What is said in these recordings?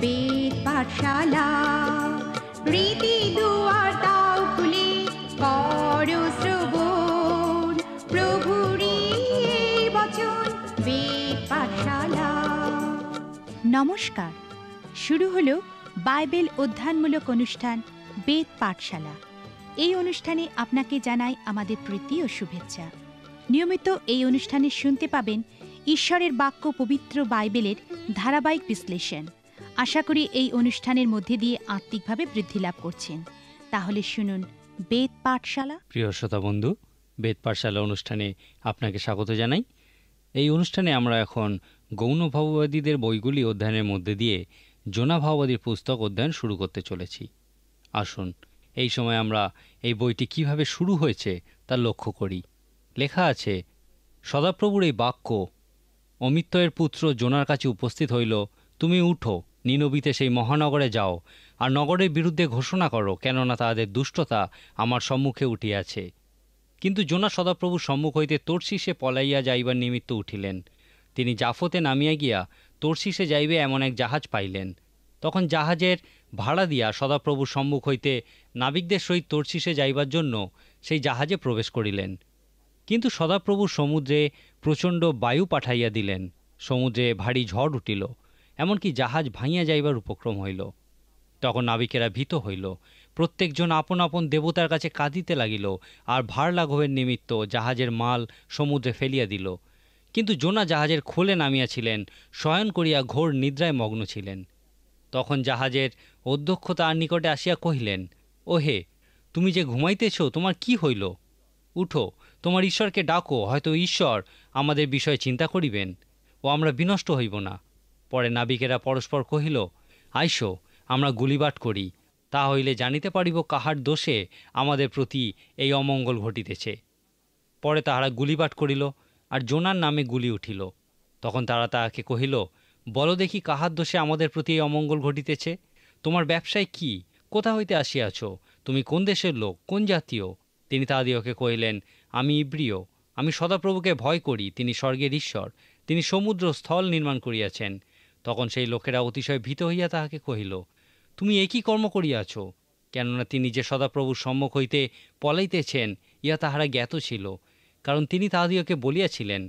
বেদ পাঠশালা। রীতি দুয়ার দাও খুলে করো শ্রবণ, প্রভুরই এই বচন বেদ পাঠশালা। নমস্কার, শুরু হলো বাইবেল অধ্যয়নমূলক অনুষ্ঠান বেদ পাঠশালা। এই অনুষ্ঠানে আপনাকে জানাই আমাদের প্রীতি ও শুভেচ্ছা। নিয়মিত এই অনুষ্ঠানে শুনতে পাবেন ঈশ্বরের বাক্য, পবিত্র বাইবেলের ধারাবাহিক বিশ্লেষণ। আশা করি এই অনুষ্ঠানের মধ্যে দিয়ে আত্মিকভাবে বৃদ্ধি লাভ করছেন। তাহলে শুনুন বেদ পাঠশালা। প্রিয় শ্রোতা বন্ধু, বেদ পাঠশালা অনুষ্ঠানে আপনাকে স্বাগত জানাই। এই অনুষ্ঠানে আমরা এখন গৌণ ভাববাদীদের বইগুলি অধ্যয়নের মধ্যে দিয়ে জোনা ভাববাদীর পুস্তক অধ্যয়ন শুরু করতে চলেছি। আসুন এই সময় আমরা এই বইটি কিভাবে শুরু হয়েছে তা লক্ষ্য করি। লেখা আছে, সদাপ্রভুর এই বাক্য অমিত্যের পুত্র জোনার কাছে উপস্থিত হইল, তুমি উঠো, নিনবিতে সেই মহানগরে যাও, আর নগরের বিরুদ্ধে ঘোষণা করো, কেননা তাহাদের দুষ্টতা আমার সম্মুখে উঠিয়াছে। কিন্তু জোনা সদাপ্রভুর সম্মুখ হইতে তর্ষিসে পলাইয়া যাইবার নিমিত্ত উঠিলেন। তিনি জাফতে নামিয়া গিয়া তর্ষিসে যাইবে এমন এক জাহাজ পাইলেন। তখন জাহাজের ভাড়া দিয়া সদাপ্রভুর সম্মুখ হইতে নাবিকদের সহিত তর্ষিসে যাইবার জন্য সেই জাহাজে প্রবেশ করিলেন। কিন্তু সদাপ্রভু সমুদ্রে প্রচণ্ড বায়ু পাঠাইয়া দিলেন, সমুদ্রে ভারী ঝড় উঠিল, এমনকি জাহাজ ভাঙিয়া যাইবার উপক্রম হইল। তখন নাবিকেরা ভীত হইল, প্রত্যেকজন আপন আপন দেবতার কাছে কাঁদিতে লাগিল, আর ভার লাঘবের নিমিত্ত জাহাজের মাল সমুদ্রে ফেলিয়া দিল। কিন্তু জোনা জাহাজের খোলে নামিয়াছিলেন, শয়ন করিয়া ঘোর নিদ্রায় মগ্ন ছিলেন। তখন জাহাজের অধ্যক্ষ তার নিকটে আসিয়া কহিলেন, ওহে, তুমি যে ঘুমাইতেছ, তোমার কি হইল? উঠো, তোমার ঈশ্বরকে ডাকো, হয়তো ঈশ্বর আমাদের বিষয়ে চিন্তা করিবেন ও আমরা বিনষ্ট হইব না। পরে নাবিকেরা পরস্পর কহিল, আইসো, আমরা গুলিবাট করি, তা হইলে জানিতে পারিব কাহার দোষে আমাদের প্রতি এই অমঙ্গল ঘটিতেছে। পরে তাহারা গুলিবাট করিল, আর জোনার নামে গুলি উঠিল। তখন তারা তাহাকে কহিল, বলো দেখি, কাহার দোষে আমাদের প্রতি এই অমঙ্গল ঘটিতেছে? তোমার ব্যবসায় কি? কোথা হইতে আসিয়াছ? তুমি কোন দেশের লোক, কোন জাতীয়? তিনি তাহাদিওকে কহিলেন, আমি ইব্রিয়, আমি সদাপ্রভুকে ভয় করি, তিনি স্বর্গের ঈশ্বর, তিনি সমুদ্র স্থল নির্মাণ করিয়াছেন। তখন সেই লোকেরা অতিশয় ভীত হইয়া তাহাকে কহিল, তুমি একই কর্ম করিয়াছ? কেননা তিনি যে সদাপ্রভুর সম্মুখ হইতে পলাইতেছেন, ইহা তাহারা জ্ঞাত ছিল, কারণ তিনি তাহাদিওকে বলিয়াছিলেন।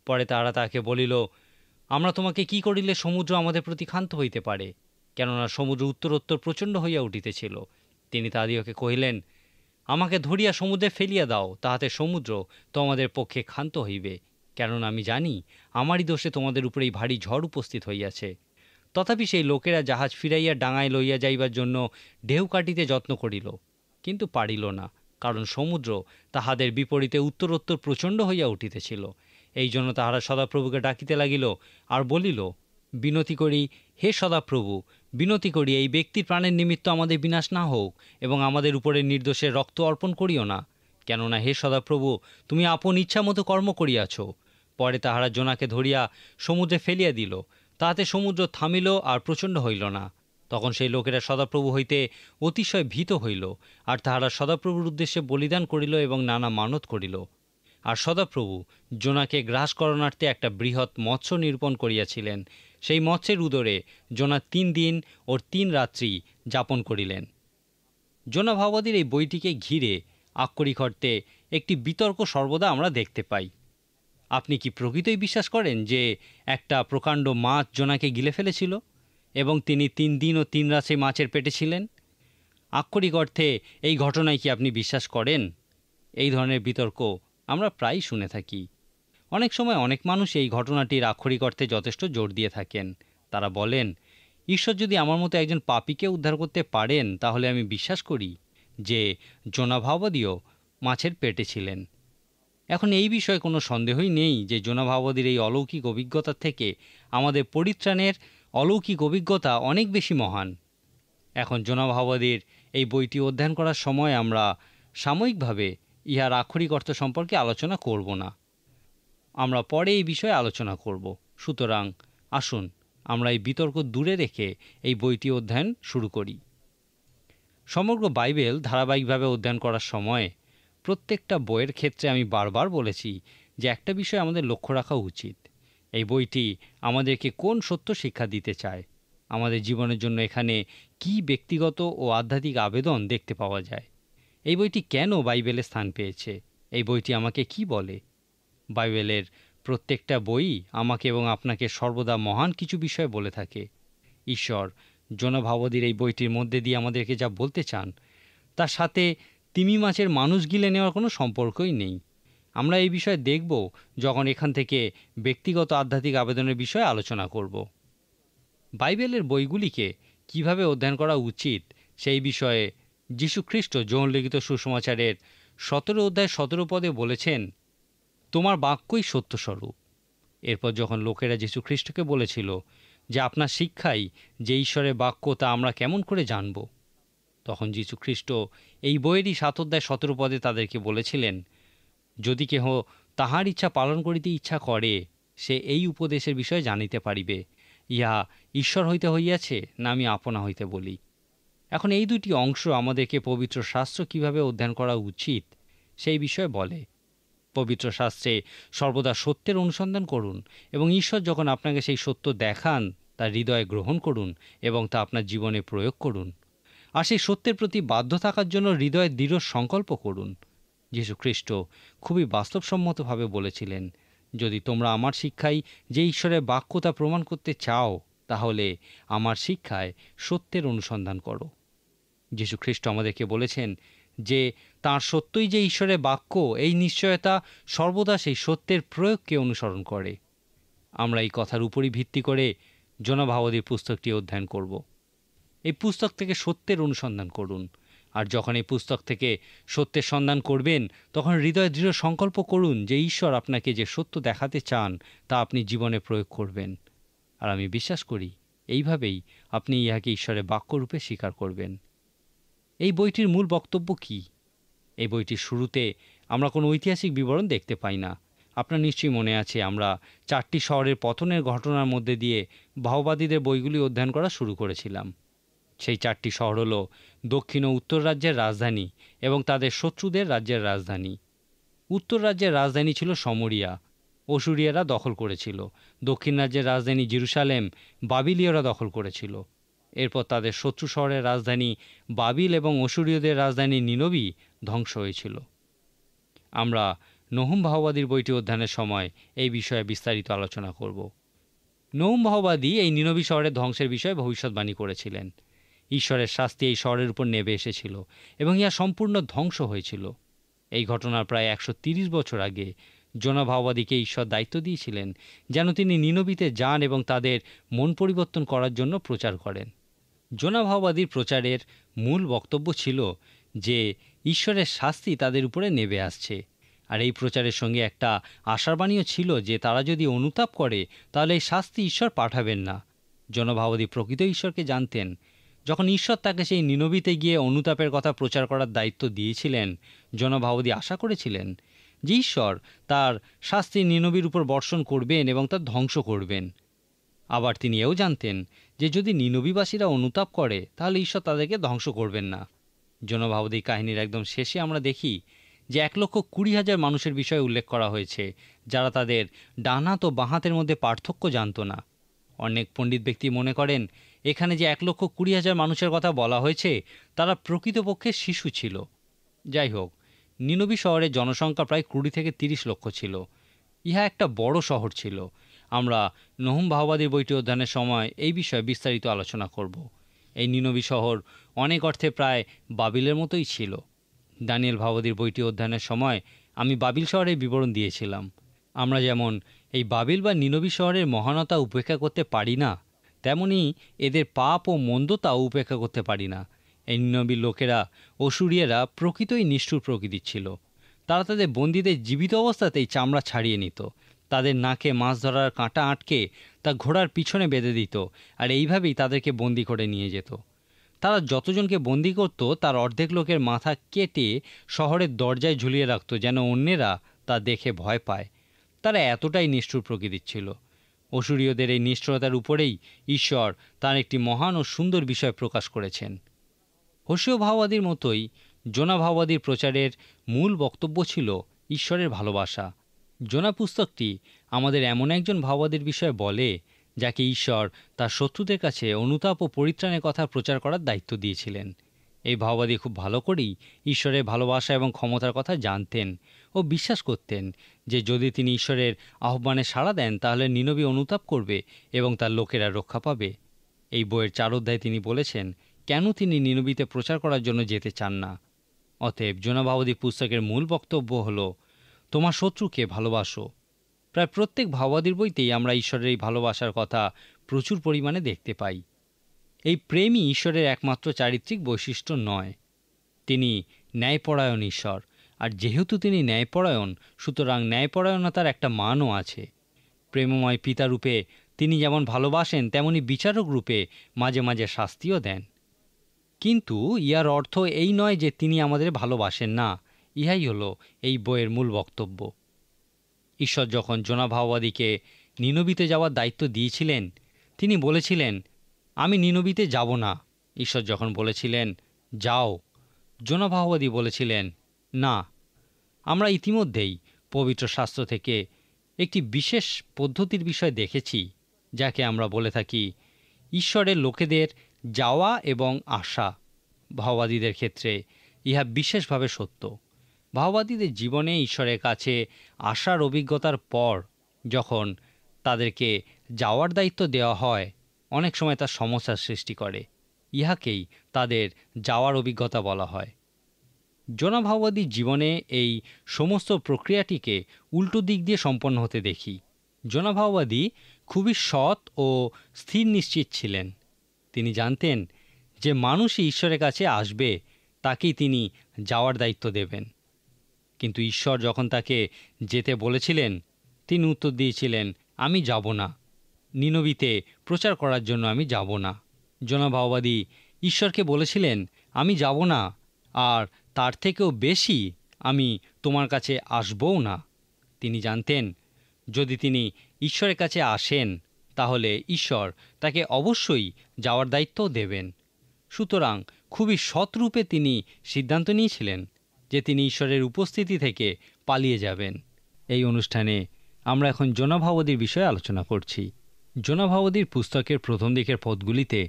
পরে তাহারা তাহাকে বলিল, আমরা তোমাকে কি করিলে সমুদ্র আমাদের প্রতি ক্ষান্ত হইতে পারে? কেননা সমুদ্র উত্তরোত্তর প্রচণ্ড হইয়া উঠিতেছিল। তিনি তাহাদিওকে কহিলেন, আমাকে ধরিয়া সমুদ্রে ফেলিয়া দাও, তাহাতে সমুদ্র তোমাদের পক্ষে ক্ষান্ত হইবে, কেননা আমি জানি আমারই দোষে তোমাদের উপরে এই ভারী ঝড় উপস্থিত হইয়াছে। তথাপি সেই লোকেরা জাহাজ ফিরাইয়া ডাঙায় লইয়া যাইবার জন্য ঢেউ কাটিতে যত্ন করিল, কিন্তু পারিল না, কারণ সমুদ্র তাহাদের বিপরীতে উত্তরোত্তর প্রচণ্ড হইয়া উঠিতেছিল। এই জন্য তাহারা সদাপ্রভুকে ডাকিতে লাগিল আর বলিল, বিনতি করি, হে সদাপ্রভু, বিনতি করি, এই ব্যক্তির প্রাণের নিমিত্ত আমাদের বিনাশ না হোক, এবং আমাদের উপরে নির্দোষের রক্ত অর্পণ করিও না, কেননা হে সদাপ্রভু, তুমি আপন ইচ্ছা মতো কর্ম করিয়াছ। পরে তাহারা জোনাকে ধরিয়া সমুদ্রে ফেলিয়া দিল, তাহাতে সমুদ্র থামিল আর প্রচণ্ড হইল না। তখন সেই লোকেরা সদাপ্রভু হইতে অতিশয় ভীত হইল, আর তাহারা সদাপ্রভুর উদ্দেশ্যে বলিদান করিল এবং নানা মানত করিল। আর সদাপ্রভু জোনাকে গ্রাস করণার্থে একটা বৃহৎ মৎস্য নিরূপণ করিয়াছিলেন। সেই মৎস্যের উদরে জোনা 3 দিন ও 3 রাত্রি যাপন করিলেন। জোনা ভাববাদীর এই বইটিকে ঘিরে আক্ষরিক অর্থে একটি বিতর্ক সর্বদা আমরা দেখতে পাই। আপনি কি প্রকৃতই বিশ্বাস করেন যে একটা প্রকাণ্ড মাছ জোনাকে গিলে ফেলেছিল এবং তিনি 3 দিন ও 3 রাত সেই মাছের পেটে ছিলেন? আক্ষরিক অর্থে এই ঘটনায় কি আপনি বিশ্বাস করেন? এই ধরনের বিতর্ক আমরা প্রায়ই শুনে থাকি। অনেক সময় অনেক মানুষ এই ঘটনাটির আক্ষরিক অর্থে যথেষ্ট জোর দিয়ে থাকেন। তারা বলেন, ঈশ্বর যদি আমার মতো একজন পাপীকে উদ্ধার করতে পারেন, তাহলে আমি বিশ্বাস করি যে জোনা ভাববাদীও মাছের পেটে ছিলেন। এখন এই বিষয়ে কোনো সন্দেহই নেই যে জোনা ভাববাদীর এই অলৌকিক অভিজ্ঞতার থেকে আমাদের পরিত্রাণের অলৌকিক অভিজ্ঞতা অনেক বেশি মহান। এখন জোনা ভাববাদীর এই বইটি অধ্যয়ন করার সময় আমরা সাময়িকভাবে ইহার আক্ষরিক অর্থ সম্পর্কে আলোচনা করব না, আমরা পরে এই বিষয়ে আলোচনা করব। সুতরাং আসুন আমরা এই বিতর্ক দূরে রেখে এই বইটি অধ্যয়ন শুরু করি। সমগ্র বাইবেল ধারাবাহিকভাবে অধ্যয়ন করার সময় প্রত্যেকটা বইয়ের ক্ষেত্রে আমি বারবার বলেছি যে একটা বিষয় আমাদের লক্ষ্য রাখা উচিত, এই বইটি আমাদেরকে কোন সত্য শিক্ষা দিতে চায়। আমাদের জীবনের জন্য এখানে কি ব্যক্তিগত ও আধ্যাত্মিক আবেদন দেখতে পাওয়া যায়? এই বইটি কেন বাইবেলে স্থান পেয়েছে? এই বইটি আমাকে কি বলে? বাইবেলের প্রত্যেকটা বই আমাকে এবং আপনাকে সর্বদা মহান কিছু বিষয় বলে থাকে। ঈশ্বর জোনা ভাববাদীর এই বইটির মধ্যে দিয়ে আমাদেরকে যা বলতে চান তার সাথে তিমি মাছের মানুষ গিলে নেওয়ার কোনো সম্পর্কই নেই। আমরা এই বিষয়ে দেখব যখন এখান থেকে ব্যক্তিগত আধ্যাত্মিক আবেদনের বিষয়ে আলোচনা করব। বাইবেলের বইগুলিকে কিভাবে অধ্যয়ন করা উচিত সেই বিষয়ে যীশু খ্রিস্ট যৌন লিখিত সুসমাচারের 17 অধ্যায় 17 পদে বলেছেন, তোমার বাক্যই সত্যস্বরূপ। এরপর যখন লোকেরা যীশু খ্রিস্টকে বলেছিল যে আপনার শিক্ষাই যে ঈশ্বরের বাক্য তা আমরা কেমন করে জানব, তখন যীশু খ্রিস্ট এই বইয়েরই 7 অধ্যায় 17 পদে তাদেরকে বলেছিলেন, যদি কেহ তাহার ইচ্ছা পালন করিতে ইচ্ছা করে সে এই উপদেশের বিষয়ে জানিতে পারিবে, ইহা ঈশ্বর হইতে হইয়াছে না আমি আপনা হইতে বলি। এখন এই দুটি অংশ আমাদেরকে পবিত্র শাস্ত্র কিভাবে অধ্যয়ন করা উচিত সেই বিষয়ে বলে। পবিত্র শাস্ত্রে সর্বদা সত্যের অনুসন্ধান করুন এবং ঈশ্বর যখন আপনাকে সেই সত্য দেখান তা হৃদয়ে গ্রহণ করুন এবং তা আপনার জীবনে প্রয়োগ করুন। আর সেই সত্যের প্রতি বাধ্য থাকার জন্য হৃদয়ে দৃঢ় সংকল্প করুন। যীশু খ্রিস্ট খুবই বাস্তবসম্মতভাবে বলেছিলেন, যদি তোমরা আমার শিক্ষায় যে ঈশ্বরের বাক্য তা প্রমাণ করতে চাও তাহলে আমার শিক্ষায় সত্যের অনুসন্ধান করো। যীশু খ্রিস্ট আমাদেরকে বলেছেন যে তাঁর সত্যই যে ঈশ্বরের বাক্য, এই নিশ্চয়তা সর্বদা সেই সত্যের প্রয়োগকে অনুসরণ করে। আমরা এই কথার উপরই ভিত্তি করে জোনা ভাববাদীর পুস্তকটি অধ্যয়ন করব। এই পুস্তক থেকে সত্যের অনুসন্ধান করুন। আর যখন এই পুস্তক থেকে সত্যের সন্ধান করবেন তখন হৃদয়ে দৃঢ় সংকল্প করুন যে ঈশ্বর আপনাকে যে সত্য দেখাতে চান তা আপনি জীবনে প্রয়োগ করবেন। আর আমি বিশ্বাস করি এইভাবেই আপনি ইহাকে ঈশ্বরের বাক্যরূপে স্বীকার করবেন। এই বইটির মূল বক্তব্য কি? এই বইটির শুরুতে আমরা কোনো ঐতিহাসিক বিবরণ দেখতে পাই না। আপনার নিশ্চয়ই মনে আছে আমরা 4টি শহরের পতনের ঘটনার মধ্যে দিয়ে ভাববাদীদের বইগুলি অধ্যয়ন করা শুরু করেছিলাম। সেই 4টি শহর হল দক্ষিণ ও উত্তর রাজ্যের রাজধানী এবং তাদের শত্রুদের রাজ্যের রাজধানী। উত্তর রাজ্যের রাজধানী ছিল সমরিয়া, অসুরিয়ারা দখল করেছিল। দক্ষিণ রাজ্যের রাজধানী জেরুসালেম বাবিলীয়রা দখল করেছিল। এরপর তাদের শত্রু শহরের রাজধানী বাবিল এবং অসুরীয়দের রাজধানী নিনবী ধ্বংস হয়েছিল। আমরা নহুম ভাববাদীর বইটি অধ্যয়নের সময় এই বিষয়ে বিস্তারিত আলোচনা করব। নহুম ভাববাদী এই নিনবী শহরের ধ্বংসের বিষয়ে ভবিষ্যৎবাণী করেছিলেন। ঈশ্বরের শাস্তি এই শহরের উপর নেমে এসেছিল এবং ইহা সম্পূর্ণ ধ্বংস হয়েছিল। এই ঘটনার প্রায় 130 বছর আগে জোনা ভাববাদীকে ঈশ্বর দায়িত্ব দিয়েছিলেন যেন তিনি নিনবীতে যান এবং তাদের মন পরিবর্তন করার জন্য প্রচার করেন। জোনা ভাববাদীর প্রচারের মূল বক্তব্য ছিল যে ঈশ্বরের শাস্তি তাদের উপরে নেমে আসছে। আর এই প্রচারের সঙ্গে একটা আশার বাণীও ছিল যে তারা যদি অনুতাপ করে তাহলে এই শাস্তি ঈশ্বর পাঠাবেন না। জোনা ভাববাদী প্রকৃত ঈশ্বরকে জানতেন। যখন ঈশ্বর তাকে সেই নিনবীতে গিয়ে অনুতাপের কথা প্রচার করার দায়িত্ব দিয়েছিলেন, জোনা ভাববাদী আশা করেছিলেন যে ঈশ্বর তার শাস্তি নিনবীর উপর বর্ষণ করবেন এবং তা ধ্বংস করবেন। আবার তিনি এও জানতেন যে যদি নিনবীবাসীরা অনুতাপ করে তাহলে ঈশ্বর তাদেরকে ধ্বংস করবেন না। জোনা ভাববাদীর কাহিনীর একদম শেষে আমরা দেখি যে 1,20,000 মানুষের বিষয়ে উল্লেখ করা হয়েছে যারা তাদের ডান হাত ও বাঁ হাতের মধ্যে পার্থক্য জানত না। অনেক পণ্ডিত ব্যক্তি মনে করেন এখানে যে 1,20,000 মানুষের কথা বলা হয়েছে তারা প্রকৃতপক্ষে শিশু ছিল। যাই হোক, নিনবী শহরের জনসংখ্যা প্রায় 20 থেকে 30 লক্ষ ছিল। ইহা একটা বড় শহর ছিল। আমরা নহুম ভাববাদীর বইটি অধ্যয়নের সময় এই বিষয়ে বিস্তারিত আলোচনা করব। এই নিনবী শহর অনেক অর্থে প্রায় বাবিলের মতোই ছিল। দানিয়েল ভাববাদীর বইটি অধ্যয়নের সময় আমি বাবিল শহরের বিবরণ দিয়েছিলাম। আমরা যেমন এই বাবিল বা নিনবী শহরের মহানতা উপেক্ষা করতে পারি না, তেমনি এদের পাপ ও মন্দতাও উপেক্ষা করতে পারি না। এই নিনবীর লোকেরা অসুরিয়ারা প্রকৃতই নিষ্ঠুর প্রকৃতির ছিল। তারা তাদের বন্দীদের জীবিত অবস্থাতেই চামড়া ছাড়িয়ে নিত, তাদের নাকে মাছ ধরার কাঁটা আটকে তা ঘোড়ার পিছনে বেঁধে দিত, আর এইভাবেই তাদেরকে বন্দি করে নিয়ে যেত। তারা যতজনকে বন্দি করত তার অর্ধেক লোকের মাথা কেটে শহরের দরজায় ঝুলিয়ে রাখত যেন অন্যেরা তা দেখে ভয় পায়। তারা এতটাই নিষ্ঠুর প্রকৃতির ছিল। অসুরীয়দের এই নিষ্ঠুরতার উপরেই ঈশ্বর তার একটি মহান ও সুন্দর বিষয় প্রকাশ করেছেন। হোসেয় ভাববাদীর মতোই জোনা ভাববাদীর প্রচারের মূল বক্তব্য ছিল ঈশ্বরের ভালোবাসা। জোনা পুস্তকটি আমাদের এমন একজন ভাববাদীর বিষয়ে বলে যাকে ঈশ্বর তার শত্রুদের কাছে অনুতাপ ও পরিত্রাণের কথা প্রচার করার দায়িত্ব দিয়েছিলেন। এই ভাওবাদী খুব ভালো করেই ঈশ্বরের ভালোবাসা এবং ক্ষমতার কথা জানতেন ও বিশ্বাস করতেন যে যদি তিনি ঈশ্বরের আহ্বানে সাড়া দেন তাহলে নিনবী অনুতাপ করবে এবং তার লোকেরা রক্ষা পাবে। এই বইয়ের 4 অধ্যায়ে তিনি বলেছেন কেন তিনি নিনবীতে প্রচার করার জন্য যেতে চান না। অতএব জোনা ভাওবাদী পুস্তকের মূল বক্তব্য হল তোমার শত্রুকে ভালোবাসো। প্রায় প্রত্যেক ভাওবাদীর বইতেই আমরা ঈশ্বরের এই ভালোবাসার কথা প্রচুর পরিমাণে দেখতে পাই। এই প্রেমই ঈশ্বরের একমাত্র চারিত্রিক বৈশিষ্ট্য নয়, তিনি ন্যায়পরায়ণ ঈশ্বর। আর যেহেতু তিনি ন্যায়পরায়ণ, সুতরাং ন্যায়পরায়ণতার একটা মানও আছে। প্রেমময় পিতারূপে তিনি যেমন ভালোবাসেন তেমনি বিচারক রূপে মাঝে মাঝে শাস্তিও দেন। কিন্তু ইহার অর্থ এই নয় যে তিনি আমাদের ভালোবাসেন না। ইহাই হলো এই বইয়ের মূল বক্তব্য। ঈশ্বর যখন জোনা ভাওবাদীকে নিনবীতে যাওয়ার দায়িত্ব দিয়েছিলেন, তিনি বলেছিলেন আমি নিনবীতে যাব না। ঈশ্বর যখন বলেছিলেন যাও, জোনা ভাওবাদী বলেছিলেন না। আমরা ইতিমধ্যেই পবিত্র শাস্ত্র থেকে একটি বিশেষ পদ্ধতির বিষয় দেখেছি, যাকে আমরা বলে থাকি ঈশ্বরের লোকেদের যাওয়া এবং আসা। ভাওবাদীদের ক্ষেত্রে ইহা বিশেষভাবে সত্য। ভাওবাদীদের জীবনে ঈশ্বরের কাছে আসার অভিজ্ঞতার পর যখন তাদেরকে যাওয়ার দায়িত্ব দেওয়া হয়, অনেক সময় তা সমস্যার সৃষ্টি করে। ইহাকেই তাদের যাওয়ার অভিজ্ঞতা বলা হয়। জোনা ভাওবাদীর জীবনে এই সমস্ত প্রক্রিয়াটিকে উল্টো দিক দিয়ে সম্পন্ন হতে দেখি। জোনা ভাওবাদী খুবই সৎ ও স্থির নিশ্চিত ছিলেন। তিনি জানতেন যে মানুষই ঈশ্বরের কাছে আসবে, তাকেই তিনি যাওয়ার দায়িত্ব দেবেন। কিন্তু ঈশ্বর যখন তাকে যেতে বলেছিলেন, তিনি উত্তর দিয়েছিলেন আমি যাব না, নিনবীতে প্রচার করার জন্য আমি যাব না। জোনা ভাওবাদী ঈশ্বরকে বলেছিলেন আমি যাব না, আর তার থেকেও বেশি আমি তোমার কাছে আসবও না। তিনি জানতেন যদি তিনি ঈশ্বরের কাছে আসেন তাহলে ঈশ্বর তাকে অবশ্যই যাওয়ার দায়িত্বও দেবেন। সুতরাং খুবই সৎরূপে তিনি সিদ্ধান্ত নিয়েছিলেন যে তিনি ঈশ্বরের উপস্থিতি থেকে পালিয়ে যাবেন। এই অনুষ্ঠানে আমরা এখন জোনা ভাওবাদীর বিষয়ে আলোচনা করছি। জোনা ভাওবাদীর পুস্তকের প্রথম দিকের পদগুলিতে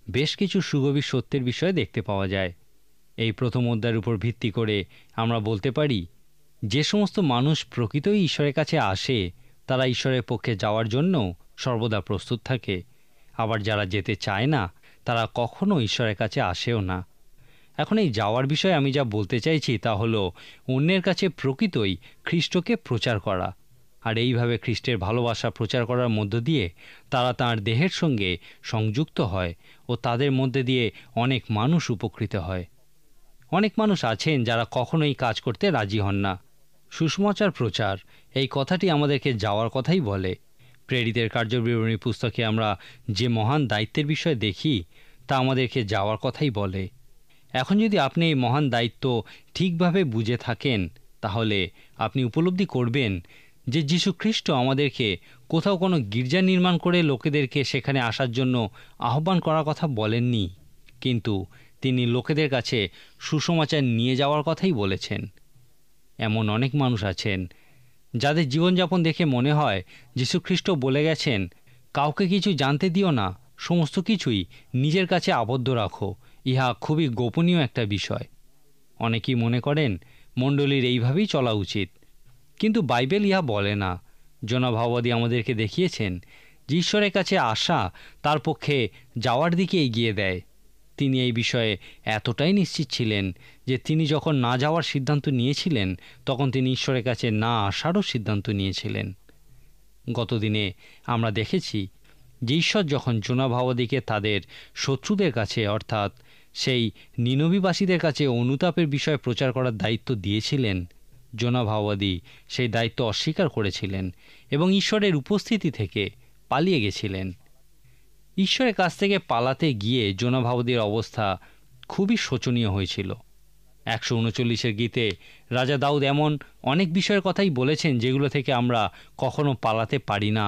বেশ কিছু সুগভীর সত্যের বিষয়ে দেখতে পাওয়া যায়। এই প্রথম অধ্যায়ের উপর ভিত্তি করে আমরা বলতে পারি যে সমস্ত মানুষ প্রকৃতই ঈশ্বরের কাছে আসে তারা ঈশ্বরের পক্ষে যাওয়ার জন্য সর্বদা প্রস্তুত থাকে। আবার যারা যেতে চায় না তারা কখনো ঈশ্বরের কাছে আসেও না। এখন এই যাওয়ার বিষয়ে আমি যা বলতে চাইছি তা হলো অন্যের কাছে প্রকৃতই খ্রিস্টকে প্রচার করা। আর এইভাবে খ্রিস্টের ভালোবাসা প্রচার করার মধ্য দিয়ে তারা তাঁর দেহের সঙ্গে সংযুক্ত হয় ও তাদের মধ্যে দিয়ে অনেক মানুষ উপকৃত হয়। অনেক মানুষ আছেন যারা কখনোই কাজ করতে রাজি হন না। সুসমাচার প্রচার এই কথাটি আমাদেরকে যাওয়ার কথাই বলে। প্রেরিতের কার্যবিবরণী পুস্তকে আমরা যে মহান দায়িত্বের বিষয় দেখি তা আমাদেরকে যাওয়ার কথাই বলে। এখন যদি আপনি এই মহান দায়িত্ব ঠিকভাবে বুঝে থাকেন তাহলে আপনি উপলব্ধি করবেন যে যীশু খ্রিস্ট আমাদেরকে কোথাও কোনো গির্জা নির্মাণ করে লোকেদেরকে সেখানে আসার জন্য আহ্বান করার কথা বলেননি, কিন্তু তিনি লোকেদের কাছে সুসমাচার নিয়ে যাওয়ার কথাই বলেছেন। এমন অনেক মানুষ আছেন যাদের জীবনযাপন দেখে মনে হয় যীশুখ্রিস্ট বলে গেছেন কাউকে কিছু জানতে দিও না, সমস্ত কিছুই নিজের কাছে আবদ্ধ রাখো। ইহা খুবই গোপনীয় একটা বিষয়। অনেকেই মনে করেন মণ্ডলীর এইভাবেই চলা উচিত, কিন্তু বাইবেল ইহা বলে না। জোনা ভাওবাদী আমাদেরকে দেখিয়েছেন যে ঈশ্বরের কাছে আসা তার পক্ষে যাওয়ার দিকে এগিয়ে দেয়। তিনি এই বিষয়ে এতটাই নিশ্চিত ছিলেন যে তিনি যখন না যাওয়ার সিদ্ধান্ত নিয়েছিলেন তখন তিনি ঈশ্বরের কাছে না আসারও সিদ্ধান্ত নিয়েছিলেন। গতদিনে আমরা দেখেছি যে ঈশ্বর যখন জোনা ভাওবাদীকে তাদের শত্রুদের কাছে অর্থাৎ সেই নিনবীবাসীদের কাছে অনুতাপের বিষয়ে প্রচার করার দায়িত্ব দিয়েছিলেন, জোনা ভাওবাদী সেই দায়িত্ব অস্বীকার করেছিলেন এবং ঈশ্বরের উপস্থিতি থেকে পালিয়ে গেছিলেন। ঈশ্বরের কাছ থেকে পালাতে গিয়ে জোনা ভাওবাদীর অবস্থা খুবই শোচনীয় হয়েছিল। 139 গীতে রাজা দাউদ এমন অনেক বিষয়ের কথাই বলেছেন যেগুলো থেকে আমরা কখনো পালাতে পারি না।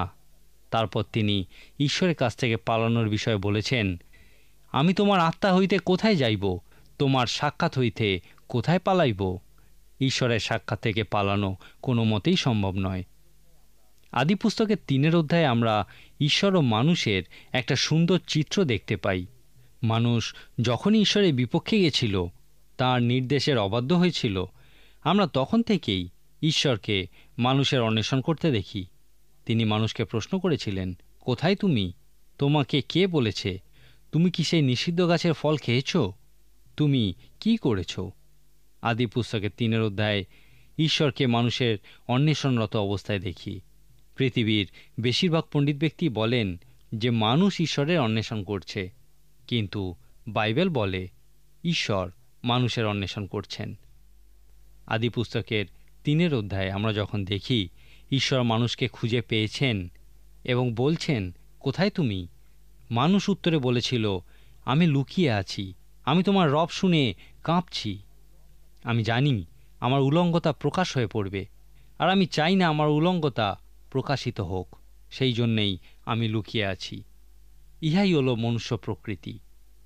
তারপর তিনি ঈশ্বরের কাছ থেকে পালানোর বিষয়ে বলেছেন, আমি তোমার আত্মা হইতে কোথায় যাইব, তোমার সাক্ষাৎ হইতে কোথায় পালাইব। ঈশ্বরের সাক্ষাৎ থেকে পালানো কোনো মতেই সম্ভব নয়। আদি পুস্তকের 3 অধ্যায়ে আমরা ঈশ্বর ও মানুষের একটা সুন্দর চিত্র দেখতে পাই। মানুষ যখনই ঈশ্বরের বিপক্ষে গেছিল, তাঁর নির্দেশের অবাধ্য হয়েছিল, আমরা তখন থেকেই ঈশ্বরকে মানুষের অন্বেষণ করতে দেখি। তিনি মানুষকে প্রশ্ন করেছিলেন, কোথায় তুমি? তোমাকে কে বলেছে? তুমি কি সেই নিষিদ্ধ গাছের ফল খেয়েছ? তুমি কি করেছ? আদি পুস্তকের 3 অধ্যায়ে ঈশ্বরকে মানুষের অন্বেষণরত অবস্থায় দেখি। পৃথিবীর বেশিরভাগ পণ্ডিত ব্যক্তি বলেন যে মানুষ ঈশ্বরের অন্বেষণ করছে, কিন্তু বাইবেল বলে ঈশ্বর মানুষের অন্বেষণ করছেন। আদি পুস্তকের 3 অধ্যায়ে আমরা যখন দেখি ঈশ্বর মানুষকে খুঁজে পেয়েছেন এবং বলছেন, কোথায় তুমি? মানুষ উত্তরে বলেছিল, আমি লুকিয়ে আছি, আমি তোমার রব শুনে কাঁপছি। আমি জানি আমার উলঙ্গতা প্রকাশ হয়ে পড়বে, আর আমি চাই না আমার উলঙ্গতা প্রকাশিত হোক, সেই জন্যেই আমি লুকিয়ে আছি। ইহাই হলো মনুষ্য প্রকৃতি।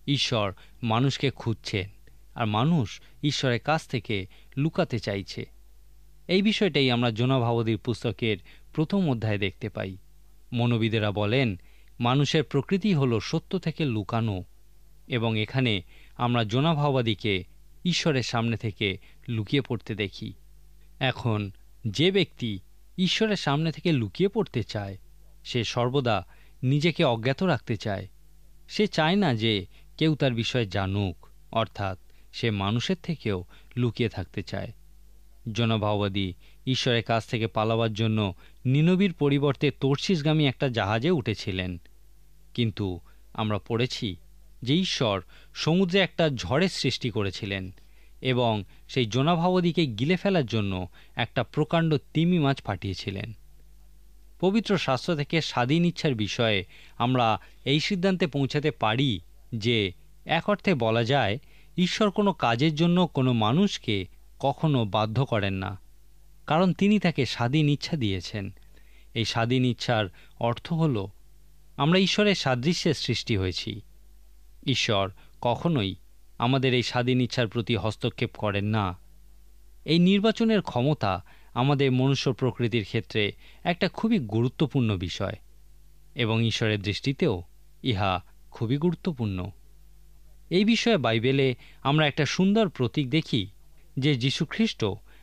ঈশ্বর মানুষকে খুঁজছেন, আর মানুষ ঈশ্বরের কাছ থেকে লুকাতে চাইছে। এই বিষয়টাই আমরা যোনা ভাবদীর পুস্তকের 1 অধ্যায়ে দেখতে পাই। মনোবিদেরা বলেন মানুষের প্রকৃতি হলো সত্য থেকে লুকানো, এবং এখানে আমরা যোনা ভাবদীকে ঈশ্বরের সামনে থেকে লুকিয়ে পড়তে দেখি। এখন যে ব্যক্তি ঈশ্বরের সামনে থেকে লুকিয়ে পড়তে চায়, সে সর্বদা নিজেকে অজ্ঞাত রাখতে চায়। সে চায় না যে কেউ তার বিষয়ে জানুক, অর্থাৎ সে মানুষের থেকেও লুকিয়ে থাকতে চায়। যোনা ভাবদী ঈশ্বরের কাছ থেকে পালাবার জন্য নিনবীর পরিবর্তে তর্শিসগামী একটা জাহাজে উঠেছিলেন, কিন্তু আমরা পড়েছি যে ঈশ্বর সমুদ্রে একটা ঝড়ের সৃষ্টি করেছিলেন এবং সেই যোনা ভাবদীকে গিলে ফেলার জন্য একটা প্রকাণ্ড তিমি মাছ পাঠিয়েছিলেন। পবিত্র শাস্ত্র থেকে স্বাধীন ইচ্ছার বিষয়ে আমরা এই সিদ্ধান্তে পৌঁছাতে পারি যে এক অর্থে বলা যায় ঈশ্বর কোনো কাজের জন্য কোনো মানুষকে কখনো বাধ্য করেন না, কারণ তিনি তাকে স্বাধীন ইচ্ছা দিয়েছেন। এই স্বাধীন ইচ্ছার অর্থ হল আমরা ঈশ্বরের সাদৃশ্যে সৃষ্টি হয়েছি। ঈশ্বর কখনোই আমাদের এই স্বাধীন ইচ্ছার প্রতি হস্তক্ষেপ করেন না। এই নির্বাচনের ক্ষমতা আমাদের মনুষ্য প্রকৃতির ক্ষেত্রে একটা খুবই গুরুত্বপূর্ণ বিষয়, এবং ঈশ্বরের দৃষ্টিতেও ইহা খুবই গুরুত্বপূর্ণ। এই বিষয়ে বাইবেলে আমরা একটা সুন্দর প্রতীক দেখি যে যীশুখ্রিস্ট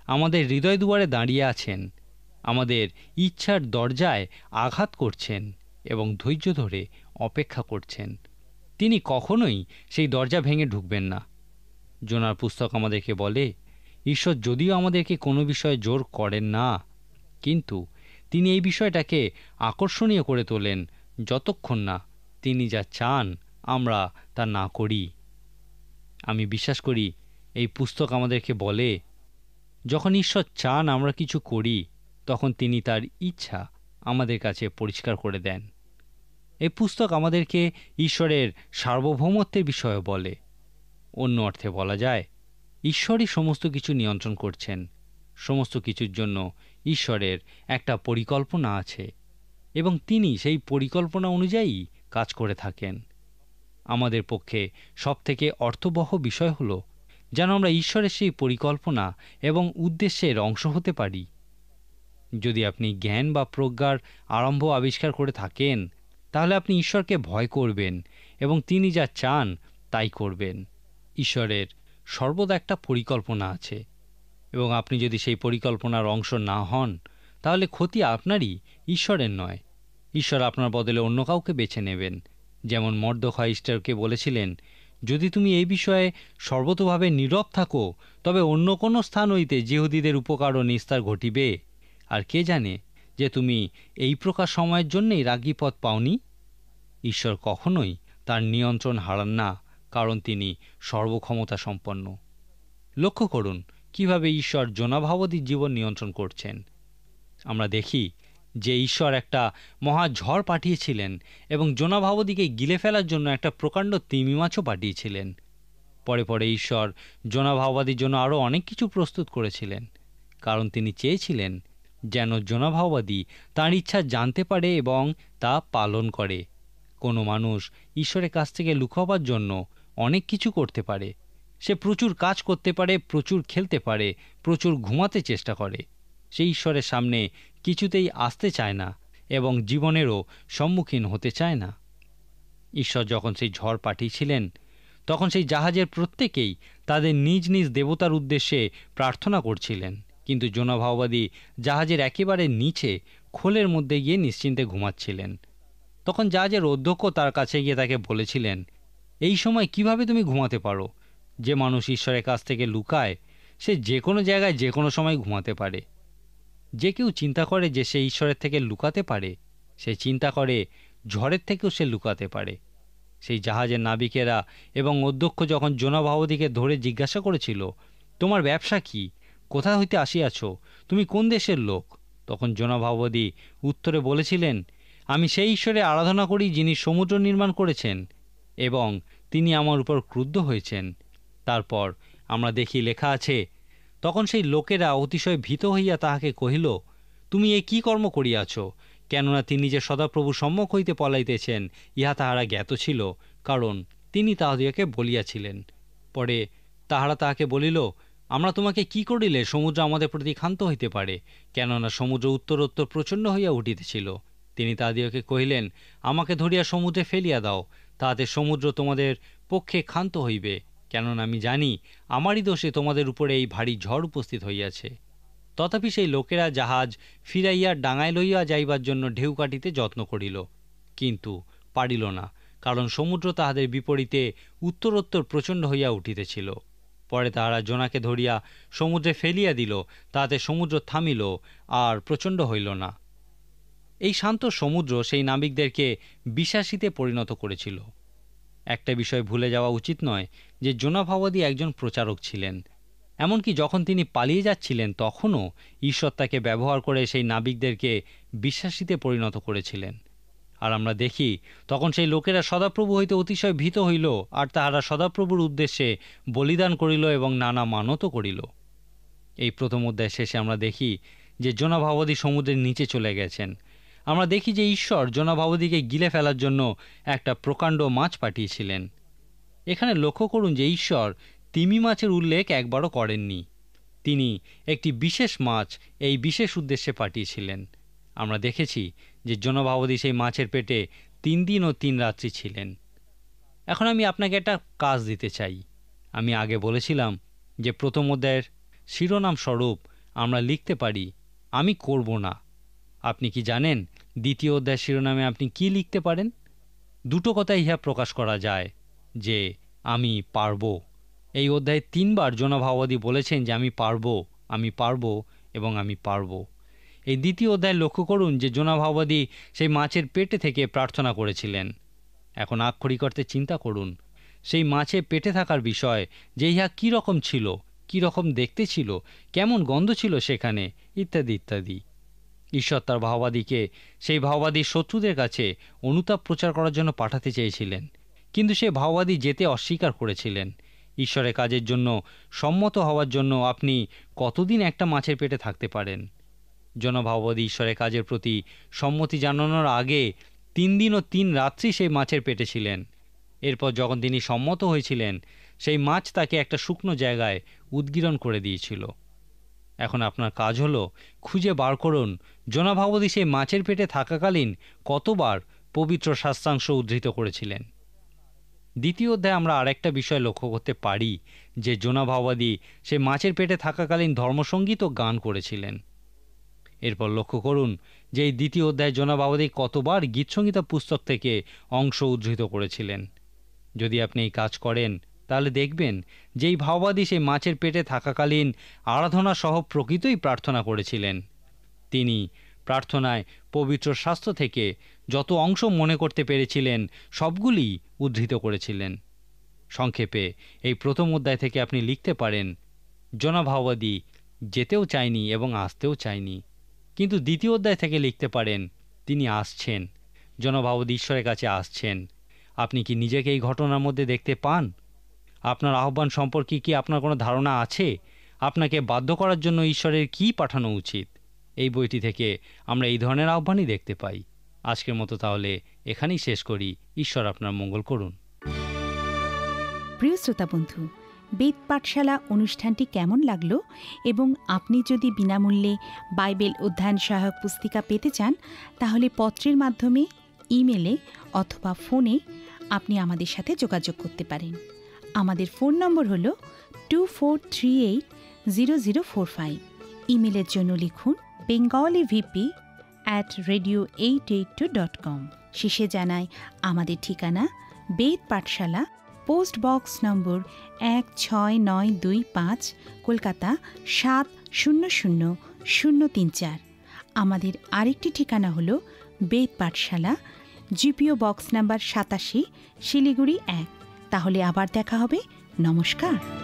আমাদের হৃদয় দুয়ারে দাঁড়িয়ে আছেন, আমাদের ইচ্ছার দরজায় আঘাত করছেন এবং ধৈর্য ধরে অপেক্ষা করছেন। তিনি কখনোই সেই দরজা ভেঙে ঢুকবেন না। যোনার পুস্তক আমাদেরকে বলে ঈশ্বর যদিও আমাদেরকে কোনো বিষয়ে জোর করেন না, কিন্তু তিনি এই বিষয়টাকে আকর্ষণীয় করে তোলেন যতক্ষণ না তিনি যা চান আমরা তা না করি। আমি বিশ্বাস করি এই পুস্তক আমাদেরকে বলে যখন ঈশ্বর চান আমরা কিছু করি, তখন তিনি তার ইচ্ছা আমাদের কাছে পরিষ্কার করে দেন। এই পুস্তক আমাদেরকে ঈশ্বরের সার্বভৌমত্বের বিষয়ে বলে। অন্য অর্থে বলা যায় ঈশ্বরই সমস্ত কিছু নিয়ন্ত্রণ করছেন। সমস্ত কিছুর জন্য ঈশ্বরের একটা পরিকল্পনা আছে এবং তিনি সেই পরিকল্পনা অনুযায়ী কাজ করে থাকেন। আমাদের পক্ষে সবথেকে অর্থবহ বিষয় হল যেন আমরা ঈশ্বরের সেই পরিকল্পনা এবং উদ্দেশ্যের অংশ হতে পারি। যদি আপনি জ্ঞান বা প্রজ্ঞার আরম্ভ আবিষ্কার করে থাকেন, তাহলে আপনি ঈশ্বরকে ভয় করবেন এবং তিনি যা চান তাই করবেন। ঈশ্বরের সর্বদা একটা পরিকল্পনা আছে, এবং আপনি যদি সেই পরিকল্পনার অংশ না হন, তাহলে ক্ষতি আপনারই, ঈশ্বরের নয়। ঈশ্বর আপনার বদলে অন্য কাউকে বেছে নেবেন। যেমন মর্দখয় এস্থারকে বলেছিলেন, যদি তুমি এই বিষয়ে সর্বতোভাবে নীরব থাকো, তবে অন্য কোনো স্থান হইতে যিহুদীদের উপকার ও নিস্তার ঘটিবে। আর কে জানে যে তুমি এই প্রকার সময়ের জন্যেই রাজ্ঞীপদ পাওনি। ঈশ্বর কখনোই তার নিয়ন্ত্রণ হারান না, কারণ তিনি সর্বক্ষমতা সম্পন্ন। লক্ষ্য করুন কিভাবে ঈশ্বর যোনা ভাবদীর জীবন নিয়ন্ত্রণ করছেন। আমরা দেখি যে ঈশ্বর একটা মহা ঝড় পাঠিয়েছিলেন এবং যোনা ভাবদীকে গিলে ফেলার জন্য একটা প্রকাণ্ড তিমি মাছও পাঠিয়েছিলেন। পরে পরে ঈশ্বর যোনা ভাবদীর জন্য আরও অনেক কিছু প্রস্তুত করেছিলেন, কারণ তিনি চেয়েছিলেন যেন যোনা ভাবদী তাঁর ইচ্ছা জানতে পারে এবং তা পালন করে। কোনো মানুষ ঈশ্বরের কাছ থেকে লুকাবার জন্য অনেক কিছু করতে পারে। সে প্রচুর কাজ করতে পারে, প্রচুর খেলতে পারে, প্রচুর ঘুমাতে চেষ্টা করে। সে ঈশ্বরের সামনে কিছুতেই আসতে চায় না এবং জীবনেরও সম্মুখীন হতে চায় না। ঈশ্বর যখন সেই ঝড় পাঠিয়েছিলেন, তখন সেই জাহাজের প্রত্যেকেই তাদের নিজ নিজ দেবতার উদ্দেশ্যে প্রার্থনা করছিলেন, কিন্তু জোনা ভাওবাদী জাহাজের একেবারে নিচে খোলের মধ্যে গিয়ে নিশ্চিন্তে ঘুমাচ্ছিলেন। তখন জাহাজের অধ্যক্ষ তার কাছে গিয়ে তাকে বলেছিলেন, এই সময় কিভাবে তুমি ঘুমাতে পারো? যে মানুষ ঈশ্বরের কাছ থেকে লুকায় সে যে কোনো জায়গায় যে কোনো সময় ঘুমাতে পারে। যে কেউ চিন্তা করে যে সে ঈশ্বরের থেকে লুকাতে পারে, সে চিন্তা করে ঝড়ের থেকেও সে লুকাতে পারে। সেই জাহাজের নাবিকেরা এবং অধ্যক্ষ যখন জোনা ভাওবাদীকে ধরে জিজ্ঞাসা করেছিল, তোমার ব্যবসা কি? কোথা হইতে আসিয়াছ? তুমি কোন দেশের লোক? তখন জোনা ভাওবাদী উত্তরে বলেছিলেন, আমি সেই ঈশ্বরের আরাধনা করি যিনি সমুদ্র নির্মাণ করেছেন এবং তিনি আমার উপর ক্রুদ্ধ হয়েছেন। তারপর আমরা দেখি লেখা আছে, তখন সেই লোকেরা অতিশয় ভীত হইয়া তাহাকে কহিল, তুমি এ কি কর্ম করিয়াছ? কেননা তিনি যে সদাপ্রভু সম্মুখ হইতে পলাইতেছেন ইহা তাহারা জ্ঞাত ছিল, কারণ তিনি তাহাদিগকে বলিয়াছিলেন। পরে তাহারা তাহাকে বলিল, আমরা তোমাকে কি করিলে সমুদ্র আমাদের প্রতি ক্ষান্ত হইতে পারে? কেননা সমুদ্র উত্তরোত্তর প্রচণ্ড হইয়া উঠিতেছিল। তিনি তাহাদিগকে কহিলেন, আমাকে ধরিয়া সমুদ্রে ফেলিয়া দাও, তাহাতে সমুদ্র তোমাদের পক্ষে ক্ষান্ত হইবে। কেননা আমি জানি আমারই দোষে তোমাদের উপরে এই ভারী ঝড় উপস্থিত হইয়াছে। তথাপি সেই লোকেরা জাহাজ ফিরাইয়া ডাঙায় লইয়া যাইবার জন্য ঢেউ কাটিতে যত্ন করিল, কিন্তু পারিল না, কারণ সমুদ্র তাহাদের বিপরীতে উত্তরোত্তর প্রচণ্ড হইয়া উঠিতেছিল। পরে তাহারা জোনাকে ধরিয়া সমুদ্রে ফেলিয়া দিল, তাহাতে সমুদ্র থামিল আর প্রচণ্ড হইল না। এই শান্ত সমুদ্র সেই নাবিকদেরকে বিশ্বাসীতে পরিণত করেছিল। একটা বিষয় ভুলে যাওয়া উচিত নয় যে জোনা ভাওবাদী একজন প্রচারক ছিলেন। এমনকি যখন তিনি পালিয়ে যাচ্ছিলেন তখনও ঈশ্বর তাকে ব্যবহার করে সেই নাবিকদেরকে বিশ্বাসীতে পরিণত করেছিলেন। আর আমরা দেখি তখন সেই লোকেরা সদাপ্রভু হইতে অতিশয় ভীত হইল, আর তাহারা সদাপ্রভুর উদ্দেশ্যে বলিদান করিল এবং নানা মানতও করিল। এই প্রথম অধ্যায় শেষে আমরা দেখি যে জোনা ভাওবাদী সমুদ্রের নিচে চলে গেছেন। আমরা দেখি যে ঈশ্বর জোনা ভাওবাদীকে গিলে ফেলার জন্য একটা প্রকাণ্ড মাছ পাঠিয়েছিলেন। এখানে লক্ষ্য করুন যে ঈশ্বর তিমি মাছের উল্লেখ একবারও করেননি। তিনি একটি বিশেষ মাছ এই বিশেষ উদ্দেশ্যে পাঠিয়েছিলেন। আমরা দেখেছি যে জোনা ভাওবাদী সেই মাছের পেটে 3 দিন ও 3 রাত্রি ছিলেন। এখন আমি আপনাকে একটা কাজ দিতে চাই। আমি আগে বলেছিলাম যে প্রথম অধ্যায়ের শিরোনাম স্বরূপ আমরা লিখতে পারি, আমি করব না। আপনি কি জানেন দ্বিতীয় অধ্যায়ের শিরোনামে আপনি কি লিখতে পারেন? দুটো কথা ইহা প্রকাশ করা যায় যে আমি পারব। এই অধ্যায়ে 3 বার জোনা ভাওবাদী বলেছেন যে আমি পারব, আমি পারব এবং আমি পারব। এই দ্বিতীয় অধ্যায়ে লক্ষ্য করুন যে জোনা ভাওবাদী সেই মাছের পেটে থেকে প্রার্থনা করেছিলেন। এখন আক্ষরিক অর্থে চিন্তা করুন সেই মাছের পেটে থাকার বিষয়, যে ইহা কী রকম ছিল, কী রকম দেখতে ছিল, কেমন গন্ধ ছিল সেখানে, ইত্যাদি ইত্যাদি। ঈশ্বর তার ভাওবাদীকে সেই ভাওবাদীর শত্রুদের কাছে অনুতাপ প্রচার করার জন্য পাঠাতে চেয়েছিলেন, কিন্তু সে ভাওবাদী যেতে অস্বীকার করেছিলেন। ঈশ্বরের কাজের জন্য সম্মত হওয়ার জন্য আপনি কতদিন একটা মাছের পেটে থাকতে পারেন? জোনা ভাওবাদী ঈশ্বরের কাজের প্রতি সম্মতি জানানোর আগে 3 দিন ও 3 রাত্রি সেই মাছের পেটে ছিলেন। এরপর যখন তিনি সম্মত হয়েছিলেন, সেই মাছ তাকে একটা শুকনো জায়গায় উদ্গীরণ করে দিয়েছিল। এখন আপনার কাজ হলো খুঁজে বার করুন জোনা ভাওবাদী সেই মাছের পেটে থাকাকালীন কতবার পবিত্র শাস্ত্রাংশ উদ্ধৃত করেছিলেন। দ্বিতীয় অধ্যায়ে আমরা আরেকটা বিষয় লক্ষ্য করতে পারি যে জোনা ভাওবাদী সেই মাছের পেটে থাকাকালীন ধর্মসঙ্গীত ও গান করেছিলেন। এরপর লক্ষ্য করুন যে এই দ্বিতীয় অধ্যায়ে জোনা ভাওবাদী কতবার গীতসংহিতা পুস্তক থেকে অংশ উদ্ধৃত করেছিলেন। যদি আপনি এই কাজ করেন তাহলে দেখবেন যে এই ভাওবাদী সেই মাছের পেটে থাকাকালীন আরাধনা সহ প্রকৃতই প্রার্থনা করেছিলেন। তিনি প্রার্থনায় পবিত্র শাস্ত্র থেকে যত অংশ মনে করতে পেরেছিলেন সবগুলি উদ্ধৃত করেছিলেন। সংক্ষেপে এই প্রথম অধ্যায় থেকে আপনি লিখতে পারেন, জোনা ভাওবাদী যেতেও চায়নি এবং আসতেও চায়নি, কিন্তু দ্বিতীয় অধ্যায় থেকে লিখতে পারেন তিনি আসছেন। জোনা ভাওবাদী ঈশ্বরের কাছে আসছেন। আপনি কি নিজেকে এই ঘটনার মধ্যে দেখতে পান? আপনার আহ্বান সম্পর্কে কি আপনার কোনো ধারণা আছে? আপনাকে বাধ্য করার জন্য ঈশ্বরের কি পাঠানো উচিত? এই বইটি থেকে আমরা এই ধরনের আহ্বানই দেখতে পাই। আজকের মতো তাহলে এখানেই শেষ করি। ঈশ্বর আপনার মঙ্গল করুন। প্রিয় শ্রোতা বন্ধু, বেদ পাঠশালা অনুষ্ঠানটি কেমন লাগলো এবং আপনি যদি বিনামূল্যে বাইবেল অধ্যয়ন সহায়ক পুস্তিকা পেতে চান তাহলে পত্রের মাধ্যমে, ইমেলে অথবা ফোনে আপনি আমাদের সাথে যোগাযোগ করতে পারেন। আমাদের ফোন নম্বর হল 24380045। ইমেলের জন্য লিখুন bengalivp@radio882.com। শেষে জানাই আমাদের ঠিকানা বেদ পাঠশালা, পোস্ট বক্স নম্বর 16925, কলকাতা 700034। আমাদের আরেকটি ঠিকানা হল বেদ পাঠশালা, জিপিও বক্স নাম্বার 87, শিলিগুড়ি 1। তাহলে আবার দেখা হবে। নমস্কার।